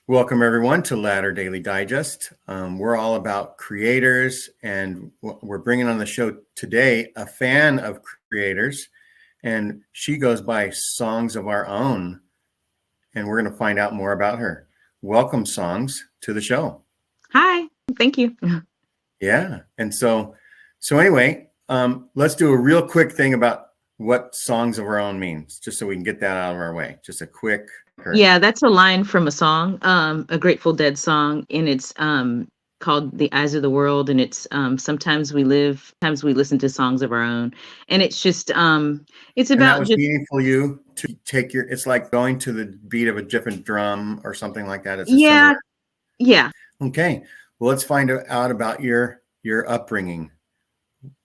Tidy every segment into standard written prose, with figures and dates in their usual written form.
Welcome, everyone, to Ladder Daily Digest. We're all about creators, and we're bringing on the show today a fan of creators, and she goes by Songs of Our Own, and we're going to find out more about her. Welcome, Songs, to the show. Hi, thank you. Yeah, and so anyway, let's do a real quick thing about what Songs of Our Own means, just so we can get that out of our way. Just a quick. Yeah, that's a line from a song, a Grateful Dead song, and it's called "The Eyes of the World," and it's sometimes we listen to songs of our own, and it's just it's And that about was just meaningful you to take your. It's like going to the beat of a different drum or something like that. It's a yeah, similar. yeah. Okay, well, let's find out about your upbringing.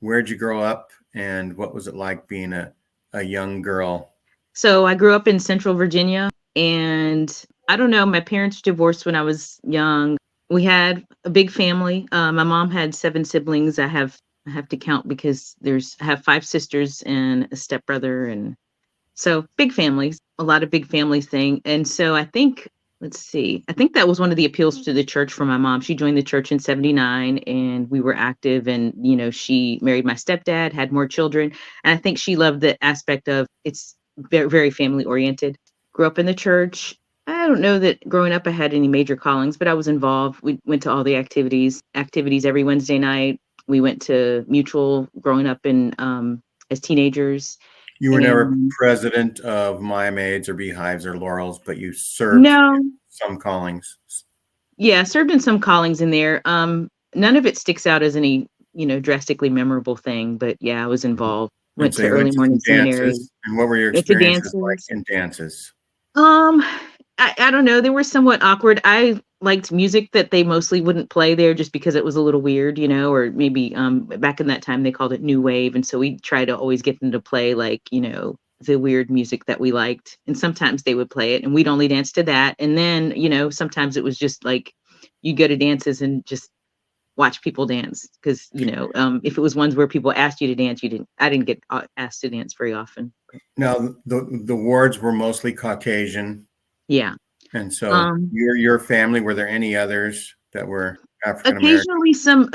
Where'd you grow up, and what was it like being a young girl? So I grew up in Central Virginia, and I don't know, my parents divorced when I was young. We had a big family. My mom had 7 siblings. I have to count because I have 5 sisters and a stepbrother, and so big families, a lot of big families thing. And so I think, let's see, I think that was one of the appeals to the church for my mom. She joined the church in 79 and we were active, and, she married my stepdad, had more children. And I think she loved the aspect of it's very, very family oriented. Grew up in the church. I don't know that growing up I had any major callings, but I was involved. We went to all the activities every Wednesday night. We went to Mutual growing up as teenagers. You were never president of Maids or Beehives or Laurels, but you served some callings. Yeah, served in some callings in there. None of it sticks out as any, drastically memorable thing, but yeah, I was involved. Went to early morning seminary. And what were your experiences like in dances? I don't know. They were somewhat awkward. I liked music that they mostly wouldn't play there just because it was a little weird, or maybe back in that time they called it new wave. And so we try to always get them to play like, the weird music that we liked. And sometimes they would play it and we'd only dance to that. And then, sometimes it was just like you go to dances and just watch people dance because, if it was ones where people asked you to dance, I didn't get asked to dance very often. Now, the wards were mostly Caucasian. Yeah. And so your family, were there any others that were African American? Occasionally some,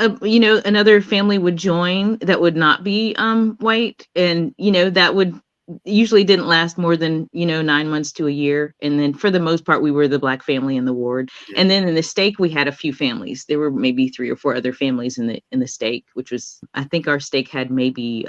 another family would join that would not be white. And, that would usually didn't last more than, 9 months to a year. And then for the most part, we were the Black family in the ward. Yeah. And then in the stake, we had a few families. There were maybe 3 or 4 other families in the stake, which was, I think our stake had maybe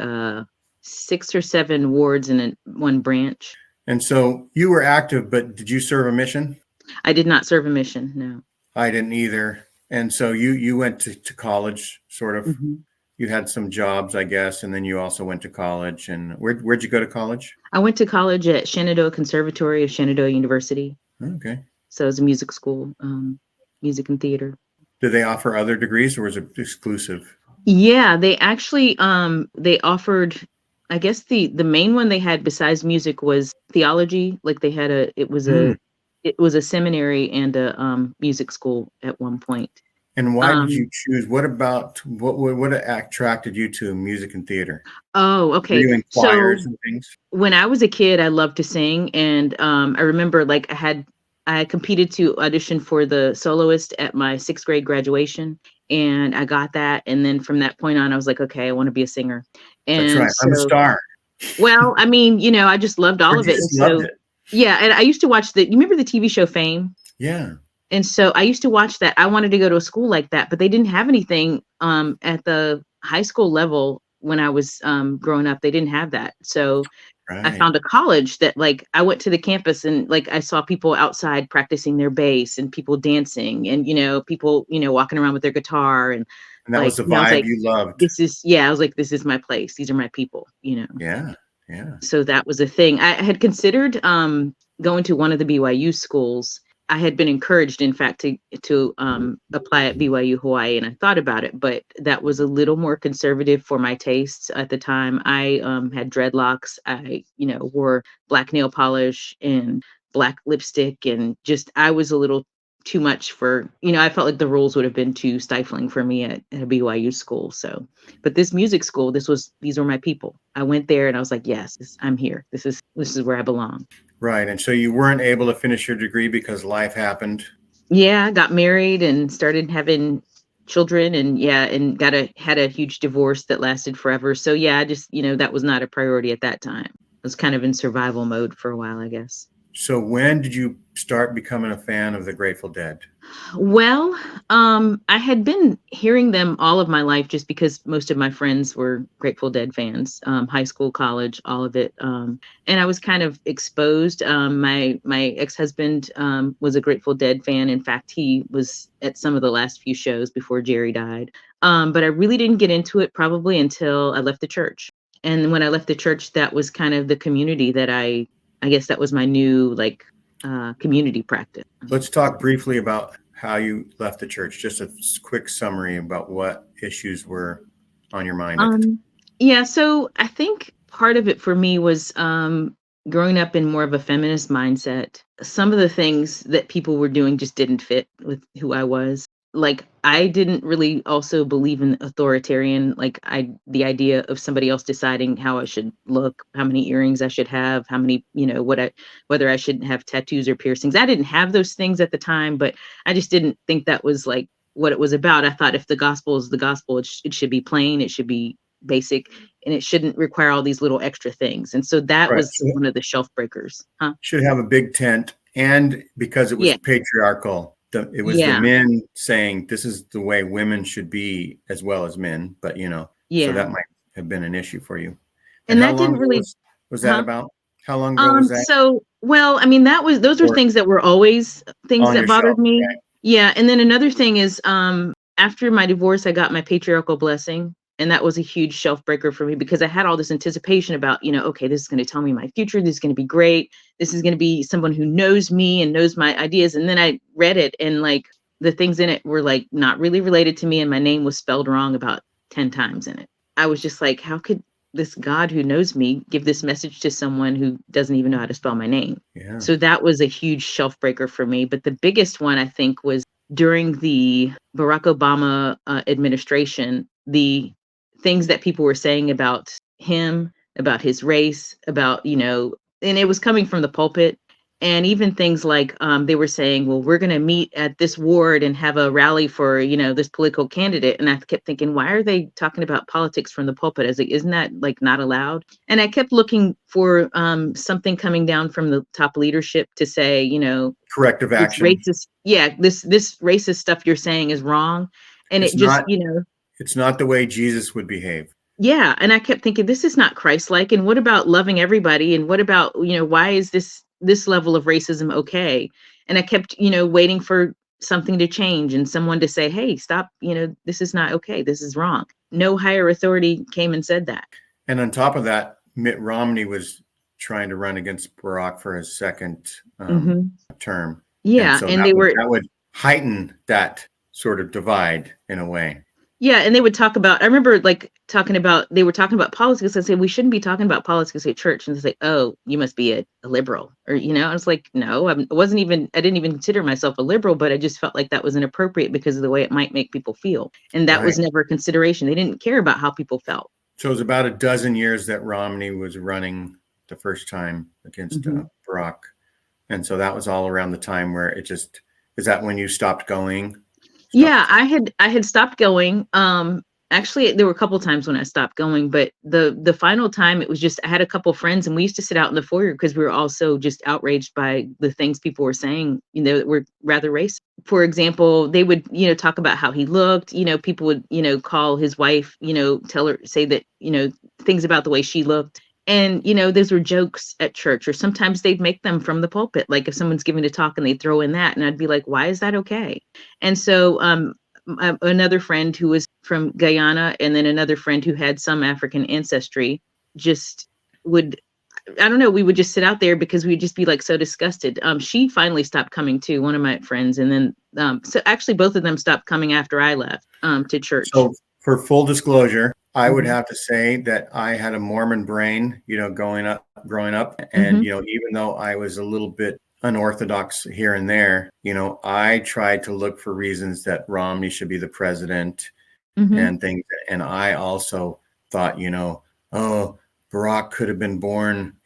6 or 7 wards in one branch. And so you were active, but did you serve a mission? I did not serve a mission, no. I didn't either. And so you went to college, sort of. Mm-hmm. You had some jobs, I guess, and then you also went to college. And where'd you go to college? I went to college at Shenandoah Conservatory of Shenandoah University. Okay. So it was a music school, music and theater. Did they offer other degrees, or was it exclusive? Yeah, they actually they offered, I guess the main one they had besides music was theology. Like they had it was a seminary and a music school at one point. And why did you choose? What attracted you to music and theater? Oh, okay. Were you in choirs and things? When I was a kid, I loved to sing, and I remember like I competed to audition for the soloist at my 6th grade graduation, and I got that. And then from that point on, I was like, okay, I want to be a singer. And that's right. So, I'm a star. Well, I mean, I just loved all of it. And loved it. Yeah, and I used to watch you remember the TV show Fame? Yeah. And so I used to watch that. I wanted to go to a school like that, but they didn't have anything at the high school level when I was growing up. They didn't have that. So right. I found a college that like I went to the campus and like I saw people outside practicing their bass and people dancing and, people, walking around with their guitar. And that was the vibe you loved. I was like, this is my place. These are my people, Yeah. Yeah. So that was a thing. I had considered going to one of the BYU schools. I had been encouraged, in fact, to apply at BYU Hawaii, and I thought about it, but that was a little more conservative for my tastes at the time. I had dreadlocks. I, wore black nail polish and black lipstick, and I was a little too much for, I felt like the rules would have been too stifling for me at a BYU school. So, but this music school, these were my people. I went there and I was like, yes, I'm here. This is where I belong. Right. And so you weren't able to finish your degree because life happened? Yeah, I got married and started having children, and had a huge divorce that lasted forever. So yeah, I just, that was not a priority at that time. I was kind of in survival mode for a while, I guess. So when did you start becoming a fan of the Grateful Dead? Well, I had been hearing them all of my life just because most of my friends were Grateful Dead fans, high school, college, all of it. And I was kind of exposed. My ex-husband was a Grateful Dead fan. In fact, he was at some of the last few shows before Jerry died. But I really didn't get into it probably until I left the church. And when I left the church, that was kind of the community that I guess that was my new community practice. Let's talk briefly about how you left the church. Just a quick summary about what issues were on your mind at the time. Yeah, so I think part of it for me was growing up in more of a feminist mindset. Some of the things that people were doing just didn't fit with who I was. Like I didn't really also believe in authoritarian, the idea of somebody else deciding how I should look, how many earrings I should have, how many, whether I should have tattoos or piercings. I didn't have those things at the time, but I just didn't think that was like what it was about. I thought if the gospel is the gospel, it should be plain, it should be basic, and it shouldn't require all these little extra things. And so that Right. was one of the shelf breakers. Should have a big tent. And because it was Yeah. patriarchal, it was the Yeah. men saying this is the way women should be as well as men. But, so Yeah. that might have been an issue for you. And how that long didn't ago really, was that about? How long ago was that? So, well, I mean, those are Or things that were always things on that your bothered shelf? me. Okay. Yeah. And then another thing is, after my divorce, I got my patriarchal blessing. And that was a huge shelf breaker for me because I had all this anticipation about, okay, this is going to tell me my future. This is going to be great. This is going to be someone who knows me and knows my ideas. And then I read it, and the things in it were like not really related to me. And my name was spelled wrong about 10 times in it. I was just like, how could this God who knows me give this message to someone who doesn't even know how to spell my name? Yeah. So that was a huge shelf breaker for me. But the biggest one, I think, was during the Barack Obama administration, the things that people were saying about him, about his race, about, and it was coming from the pulpit. And even things like they were saying, well, we're going to meet at this ward and have a rally for, this political candidate. And I kept thinking, why are they talking about politics from the pulpit? As isn't that not allowed? And I kept looking for something coming down from the top leadership to say, corrective this action. racist, this racist stuff you're saying is wrong. And It's it just, not, it's not the way Jesus would behave. yeah. And I kept thinking, this is not Christ-like. And what about loving everybody? And what about, why is this level of racism okay? And I kept, waiting for something to change and someone to say, hey, stop, this is not okay. This is wrong. No higher authority came and said that. And on top of that, Mitt Romney was trying to run against Barack for his second term. Yeah. So And that would heighten that sort of divide in a way. Yeah, and they would talk about, I remember they were talking about politics and say, we shouldn't be talking about politics at church. And they say, oh, you must be a liberal. Or, I was like, no, I didn't even consider myself a liberal, but I just felt like that was inappropriate because of the way it might make people feel. And that was never a consideration. They didn't care about how people felt. So it was about a dozen years that Romney was running the first time against Barack. And so that was all around the time where is that when you stopped going? Yeah, I had stopped going. Actually, there were a couple times when I stopped going, but the final time, it was just I had a couple friends, and we used to sit out in the foyer because we were also just outraged by the things people were saying, that were rather racist. For example, they would, talk about how he looked. People would, call his wife, say that, things about the way she looked. And, those were jokes at church, or sometimes they'd make them from the pulpit. Like if someone's giving a talk and they'd throw in that, and I'd be like, why is that okay? And so another friend who was from Guyana, and then another friend who had some African ancestry, just would, I don't know, we would just sit out there because we'd just be like so disgusted. She finally stopped coming too, one of my friends. And then, so actually both of them stopped coming after I left to church. So for full disclosure, I would have to say that I had a Mormon brain, growing up. And, even though I was a little bit unorthodox here and there, I tried to look for reasons that Romney should be the president and things. And I also thought, oh, Barack could have been born,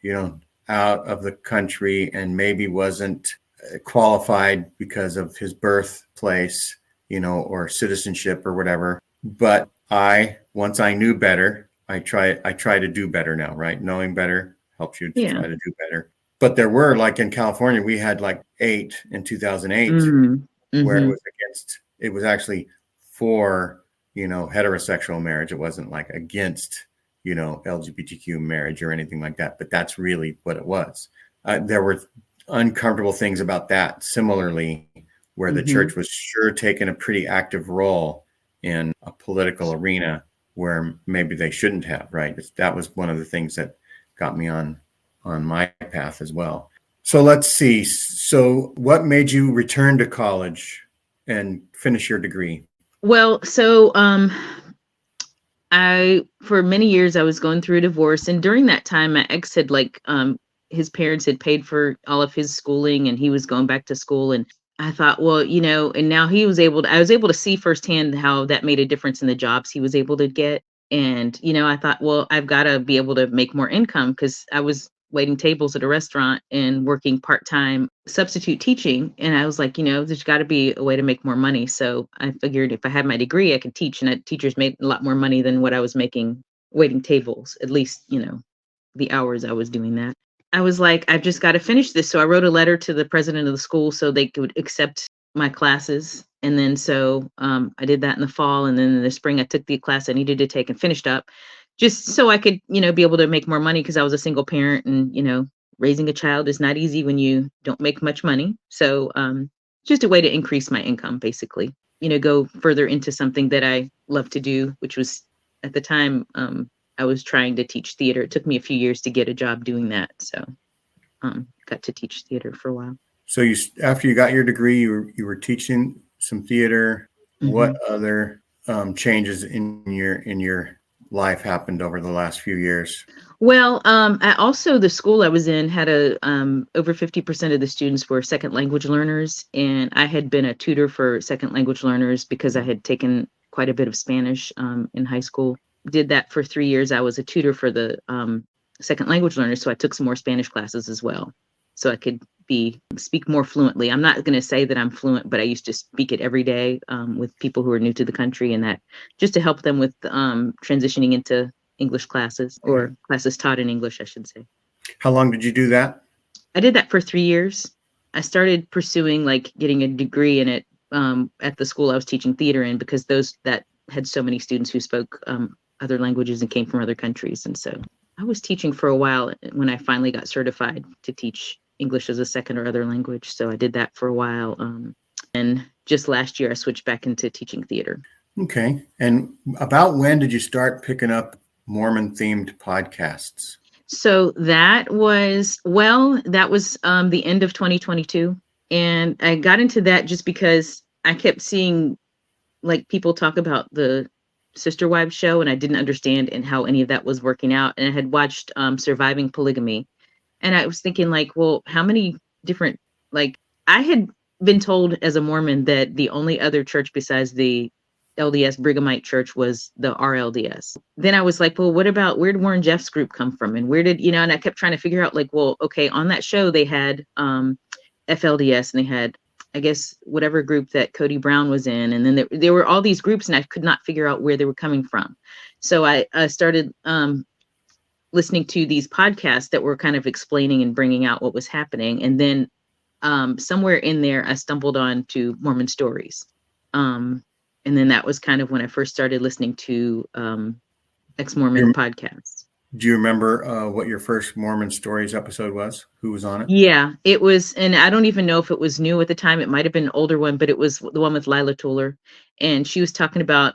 out of the country and maybe wasn't qualified because of his birthplace, or citizenship or whatever. But once I knew better, I try to do better now, right? Knowing better helps you to try to do better. But there were, like in California, we had like 8 in 2008 where it was actually for, heterosexual marriage. It wasn't like against, LGBTQ marriage or anything like that. But that's really what it was. There were uncomfortable things about that. Similarly, where the church was sure taking a pretty active role in a political arena where maybe they shouldn't have, right? That was one of the things that got me on my path as well. So let's see. So what made you return to college and finish your degree? Well, so for many years I was going through a divorce, and during that time my ex had his parents had paid for all of his schooling and he was going back to school, and I thought, well, and now I was able to see firsthand how that made a difference in the jobs he was able to get. And, I thought, well, I've got to be able to make more income, because I was waiting tables at a restaurant and working part-time substitute teaching. And I was like, there's got to be a way to make more money. So I figured if I had my degree, I could teach, and teachers made a lot more money than what I was making waiting tables, at least, the hours I was doing that. I was like, I've just got to finish this. So I wrote a letter to the president of the school so they could accept my classes. And then so I did that in the fall. And then in the spring, I took the class I needed to take and finished up, just so I could, be able to make more money, because I was a single parent, and, raising a child is not easy when you don't make much money. So just a way to increase my income, basically, go further into something that I love to do, which was at the time, I was trying to teach theater. It took me a few years to get a job doing that. So got to teach theater for a while. So after you got your degree, you were teaching some theater. What other changes in your life happened over the last few years? Well, the school I was in had over 50% of the students were second language learners. And I had been a tutor for second language learners because I had taken quite a bit of Spanish in high school. Did that for 3 years. I was a tutor for the second language learners. So I took some more Spanish classes as well, so I could speak more fluently. I'm not going to say that I'm fluent, but I used to speak it every day with people who are new to the country, and that just to help them with transitioning into English classes, or classes taught in English, I should say. How long did you do that? I did that for 3 years. I started pursuing getting a degree in it at the school I was teaching theater in, because that had so many students who spoke other languages and came from other countries. And so I was teaching for a while when I finally got certified to teach English as a second or other language. So I did that for a while. And just last year, I switched back into teaching theater. Okay. And about when did you start picking up Mormon-themed podcasts? So that was the end of 2022. And I got into that just because I kept seeing people talk about the Sister Wives show, and I didn't understand and how any of that was working out. And I had watched Surviving Polygamy. And I was thinking well, how many different, I had been told as a Mormon that the only other church besides the LDS Brighamite church was the RLDS. Then I was like, well, where did Warren Jeff's group come from? And where did, and I kept trying to figure out well, okay, on that show, they had FLDS, and they had, I guess, whatever group that Cody Brown was in. And then there were all these groups, and I could not figure out where they were coming from. So I started listening to these podcasts that were kind of explaining and bringing out what was happening. And then somewhere in there, I stumbled on to Mormon Stories. And then that was kind of when I first started listening to ex-Mormon podcasts. Do you remember what your first Mormon Stories episode was? Who was on it? Yeah, it was, and I don't even know if it was new at the time. It might have been an older one, but it was the one with Lila Tuller. And she was talking about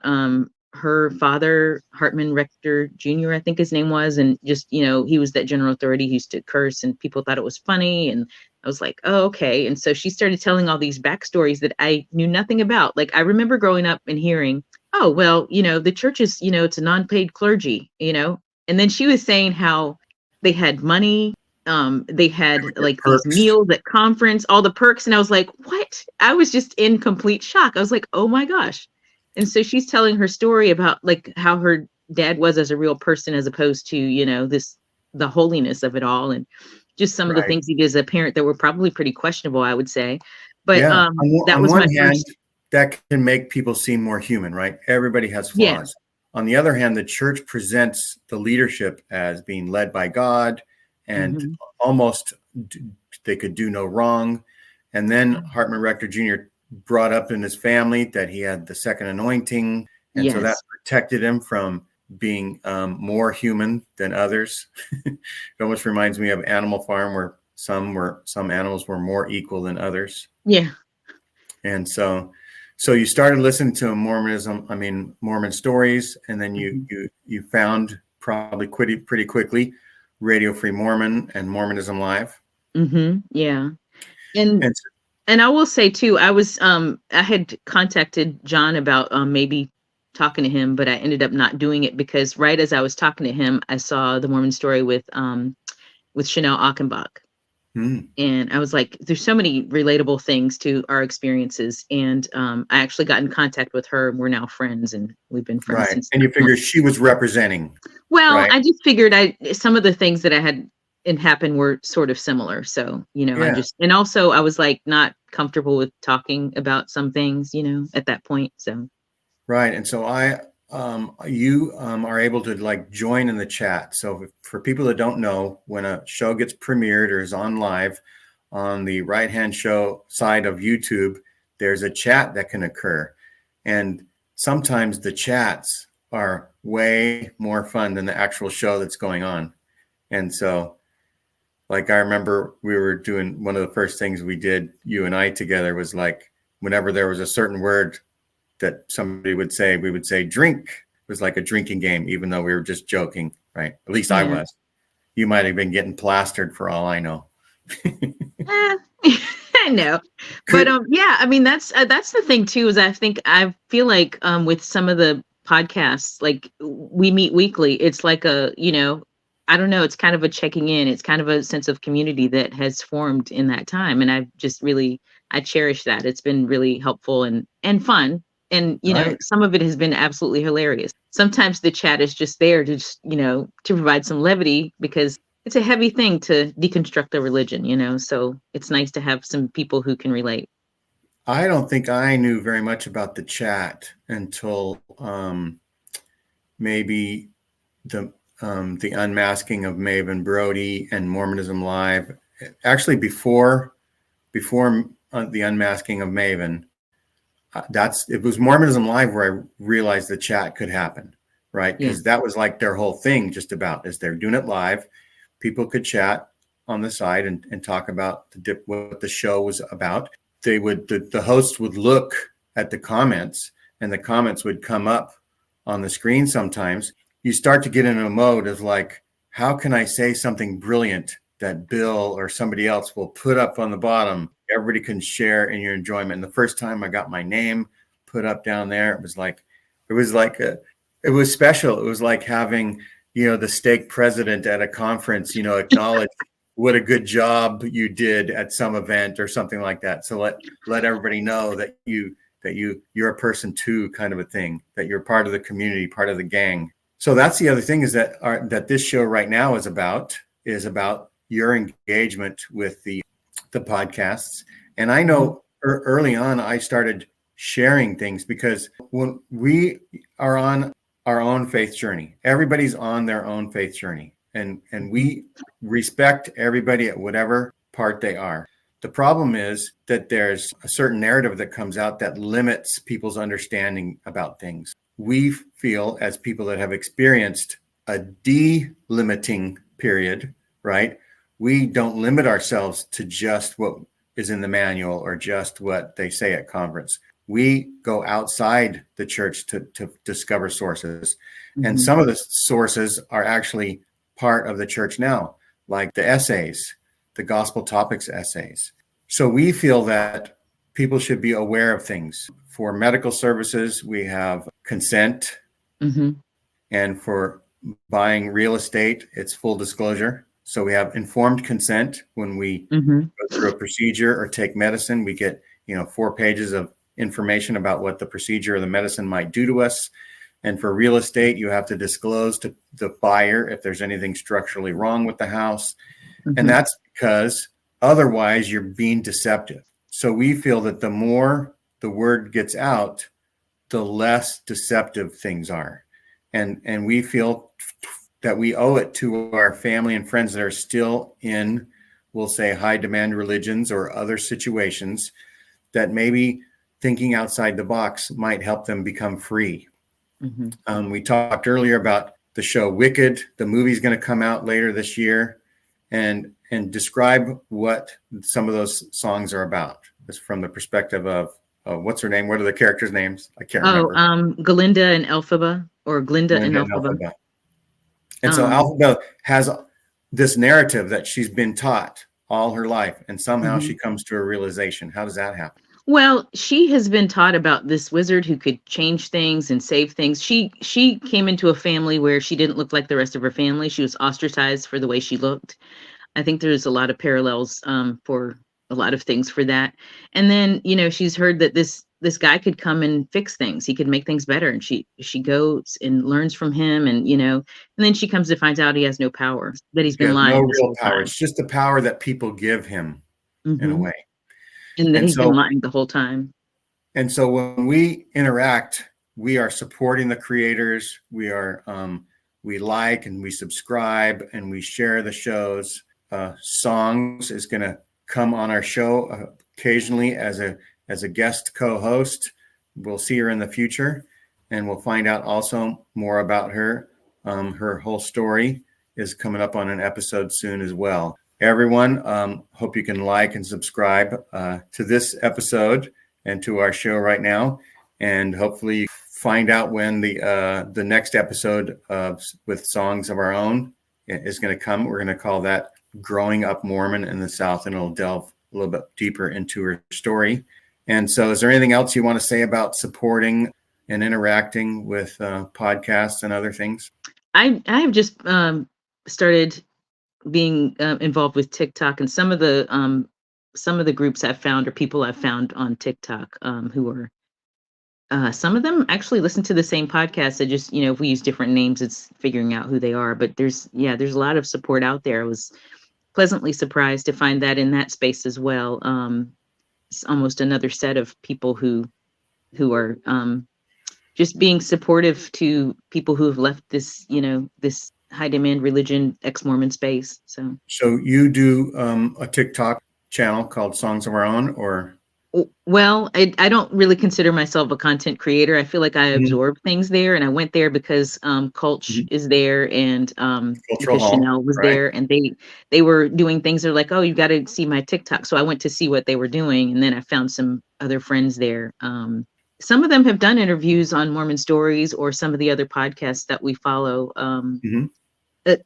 her father, Hartman Rector Jr., I think his name was. And just, he was that general authority. He used to curse, and people thought it was funny. And I was like, oh, okay. And so she started telling all these backstories that I knew nothing about. I remember growing up and hearing, oh, well, the church is, it's a non-paid clergy, And then she was saying how they had money. They had these meals at conference, all the perks. And I was like, what? I was just in complete shock. I was like, oh my gosh. And so she's telling her story about how her dad was as a real person, as opposed to, the holiness of it all. And just some of the Right. things he did as a parent that were probably pretty questionable, I would say. But Yeah. that On was one my hand, first. that can make people seem more human, right? Everybody has Yeah. flaws. On the other hand, the church presents the leadership as being led by God and Mm-hmm. almost they could do no wrong. And then Hartman Rector Jr. brought up in his family that he had the second anointing. And so that Yes. protected him from being more human than others. It almost reminds me of Animal Farm, where some animals were more equal than others. Yeah. And so you started listening to Mormon stories, and then Mm-hmm. you found probably pretty quickly Radio Free Mormon and Mormonism Live. Mm-hmm. Yeah. And And I will say too, I had contacted John about maybe talking to him, but I ended up not doing it because right as I was talking to him, I saw the Mormon story with Chanel Achenbach. And I was like, there's so many relatable things to our experiences. And I actually got in contact with her, and we're now friends, and we've been friends right. since And that you point. figure she was representing, Well, right? I just figured some of the things that I had and happened were sort of similar. So, Yeah. and also I was like not comfortable with talking about some things, at that point. So, Right. And so you are able to like join in the chat. So for people that don't know, when a show gets premiered or is on live, on the right-hand show side of YouTube, there's a chat that can occur. And sometimes the chats are way more fun than the actual show that's going on. And so, like, I remember we were doing one of the first things we did, you and I together, was like, whenever there was a certain word that somebody would say, we would say drink. It was like a drinking game, even though we were just joking, right? At least I yeah. was. You might have been getting plastered for all I know. Eh, I know. But Could yeah, I mean that's the thing too, is I feel like with some of the podcasts, like we meet weekly, it's like I don't know, it's kind of a checking in. It's kind of a sense of community that has formed in that time. And I cherish that. It's been really helpful and fun. And right. some of it has been absolutely hilarious. Sometimes the chat is just there to just, to provide some levity because it's a heavy thing to deconstruct the religion, so it's nice to have some people who can relate. I don't think I knew very much about the chat until maybe the unmasking of Maven Brodie and Mormonism Live. Actually, before the unmasking of Maven, it was Mormonism Live where I realized the chat could happen, right? Yeah. Because that was like their whole thing, just about, is they're doing it live. People could chat on the side and talk about what the show was about. The host would look at the comments, and the comments would come up on the screen sometimes. You start to get into a mode of like, how can I say something brilliant that Bill or somebody else will put up on the bottom? Everybody can share in your enjoyment. And the first time I got my name put up down there, it was special. It was like having, the stake president at a conference, acknowledge what a good job you did at some event or something like that. So let everybody know that you're a person too, kind of a thing, that you're part of the community, part of the gang. So that's the other thing, is that this show right now is about your engagement with the podcasts. And I know early on I started sharing things because when we are on our own faith journey, everybody's on their own faith journey, and we respect everybody at whatever part they are. The problem is that there's a certain narrative that comes out that limits people's understanding about things. We feel, as people that have experienced a delimiting period, right? We don't limit ourselves to just what is in the manual or just what they say at conference. We go outside the church to discover sources. Mm-hmm. And some of the sources are actually part of the church now, like the essays, the gospel topics essays. So we feel that people should be aware of things. For medical services, we have consent. Mm-hmm. And for buying real estate, it's full disclosure. So we have informed consent when we go through a procedure or take medicine. We get 4 pages of information about what the procedure or the medicine might do to us. And for real estate, you have to disclose to the buyer if there's anything structurally wrong with the house. And that's because otherwise you're being deceptive. So we feel that the more the word gets out, the less deceptive things are. And we feel that we owe it to our family and friends that are still in, we'll say, high demand religions or other situations, that maybe thinking outside the box might help them become free. We talked earlier about the show Wicked. The movie's going to come out later this year, and describe what some of those songs are about. It's from the perspective of what's her name? What are the characters' names? I can't remember. Galinda and Elphaba, or Glinda and Elphaba. And so Elphaba has this narrative that she's been taught all her life, and somehow she comes to a realization. How does that happen? Well, she has been taught about this wizard who could change things and save things. She came into a family where she didn't look like the rest of her family. She was ostracized for the way she looked. I think there's a lot of parallels for a lot of things for that. And then, she's heard that this guy could come and fix things. He could make things better. And she goes and learns from him, and then she comes to find out he has no power, that he's been lying. No real power. It's just the power that people give him in a way. And that he's been lying the whole time. And so when we interact, we are supporting the creators. We are, we like and we subscribe and we share the shows. Songs is going to come on our show occasionally as a guest co-host. We'll see her in the future, and we'll find out also more about her. Her whole story is coming up on an episode soon as well. Everyone, hope you can like and subscribe to this episode and to our show right now, and hopefully find out when the next episode with Songs of Our Own is going to come. We're going to call that Growing Up Mormon in the South, and it'll delve a little bit deeper into her story. And so is there anything else you want to say about supporting and interacting with podcasts and other things? I have just started being involved with TikTok, and some of the groups I've found, or people I've found on TikTok who are some of them actually listen to the same podcast. I just, if we use different names, it's figuring out who they are. But there's a lot of support out there. I was pleasantly surprised to find that in that space as well. It's almost another set of people who are just being supportive to people who have left this, this high demand religion, ex-Mormon space. So you do a TikTok channel called Songs of Our Own, or? Well, I don't really consider myself a content creator. I feel like I absorb things there, and I went there because Culch is there, and because Chanel was there, and they were doing things. They're like, oh, you got to see my TikTok. So I went to see what they were doing, and then I found some other friends there. Some of them have done interviews on Mormon Stories or some of the other podcasts that we follow.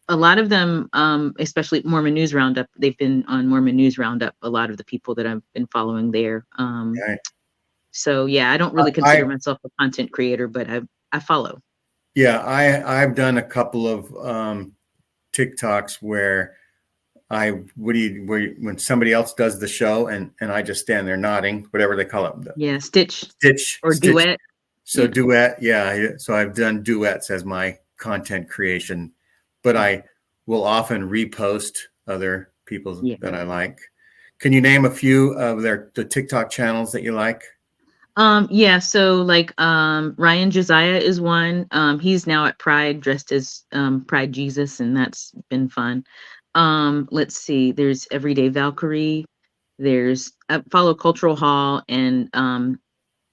A lot of them, especially Mormon News Roundup, they've been on Mormon News Roundup, a lot of the people that I've been following there. Right. So, yeah, I don't really consider myself a content creator, but I follow. Yeah, I've done a couple of TikToks where when somebody else does the show and I just stand there nodding, whatever they call it. Yeah, stitch or stitch. duet. So duet, yeah. So I've done duets as my content creation, but I will often repost other people that I like. Can you name a few of the TikTok channels that you like? So like Ryan Josiah is one. He's now at Pride dressed as Pride Jesus, and that's been fun. Let's see, there's Everyday Valkyrie, there's Follow Cultural Hall, and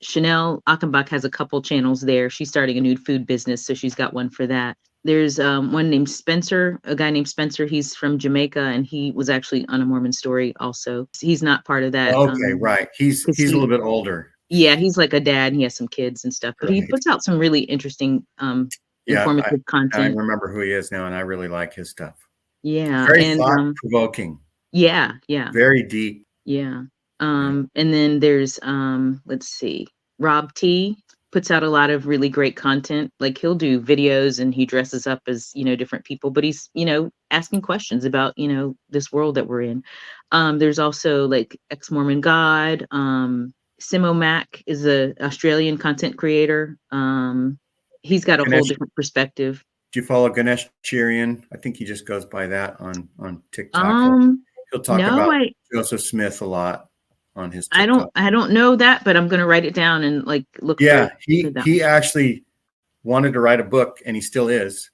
Chanel Achenbach has a couple channels there. She's starting a nude food business, so she's got one for that. There's one named Spencer, a guy named Spencer. He's from Jamaica, and he was actually on a Mormon Story also. He's not part of that. Okay, right. He's a little bit older. Yeah, he's like a dad, and he has some kids and stuff. But he puts out some really interesting, informative content. I remember who he is now, and I really like his stuff. Yeah. Very thought-provoking. Yeah. Very deep. Yeah. And then there's, let's see, Rob T puts out a lot of really great content. Like he'll do videos and he dresses up as, different people, but he's, asking questions about, this world that we're in. There's also like Ex-Mormon God. Simo Mac is a Australian content creator. He's got a whole different perspective. Do you follow Ganesh Chirian? I think he just goes by that on TikTok. He'll talk No, about Joseph Smith a lot on his I TikTok. don't know that, but I'm going to write it down and like look. Yeah, for that. he actually wanted to write a book, and he still is.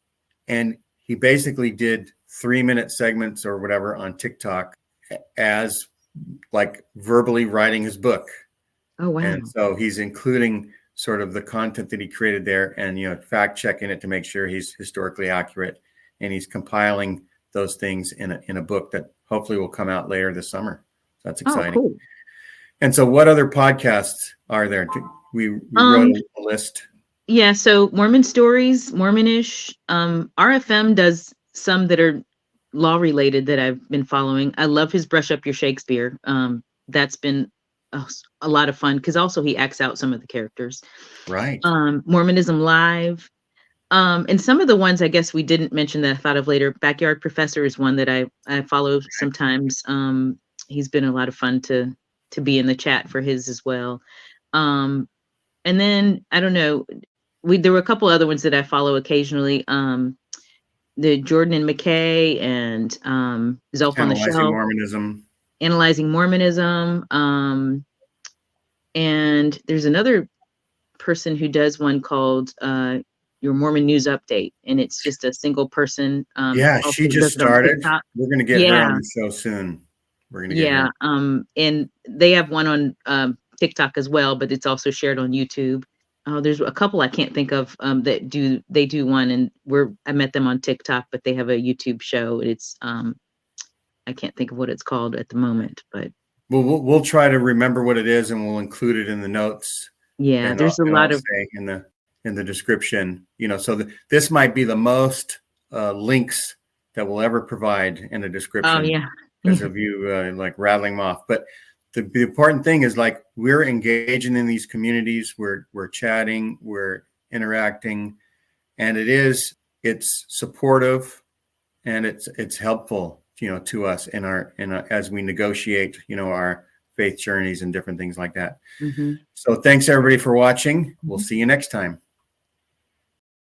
And he basically did 3-minute segments or whatever on TikTok as like verbally writing his book. Oh, wow. And so he's including sort of the content that he created there and, fact checking it to make sure he's historically accurate. And he's compiling those things in a book that hopefully will come out later this summer. So that's exciting. Oh, cool. And so what other podcasts are there? We wrote a list. Yeah. So Mormon Stories, Mormonish, RFM does some that are law related that I've been following. I love his Brush Up Your Shakespeare. That's been a lot of fun because also he acts out some of the characters. Right. Mormonism Live. And some of the ones I guess we didn't mention that I thought of later. Backyard Professor is one that I follow sometimes. He's been a lot of fun to be in the chat for his as well. And then I don't know, there were a couple other ones that I follow occasionally. The Jordan and McKay and Zelf on the Shelf. Analyzing Mormonism. And there's another person who does one called Your Mormon News Update, and it's just a single person. She just started. We're going to get her on the show soon. We're going to get her. And they have one on TikTok as well, but it's also shared on YouTube. There's a couple I can't think of that do one, and I met them on TikTok, but they have a YouTube show. It's I can't think of what it's called at the moment, but we'll try to remember what it is, and we'll include it in the notes. Yeah, there's a lot of in the description. So this might be the most links that we'll ever provide in the description. Oh yeah, because of you like rattling them off. But the important thing is like we're engaging in these communities. We're chatting. We're interacting, and it's supportive, and it's helpful. To us in our as we negotiate, our faith journeys and different things like that. Mm-hmm. So thanks everybody for watching. We'll see you next time.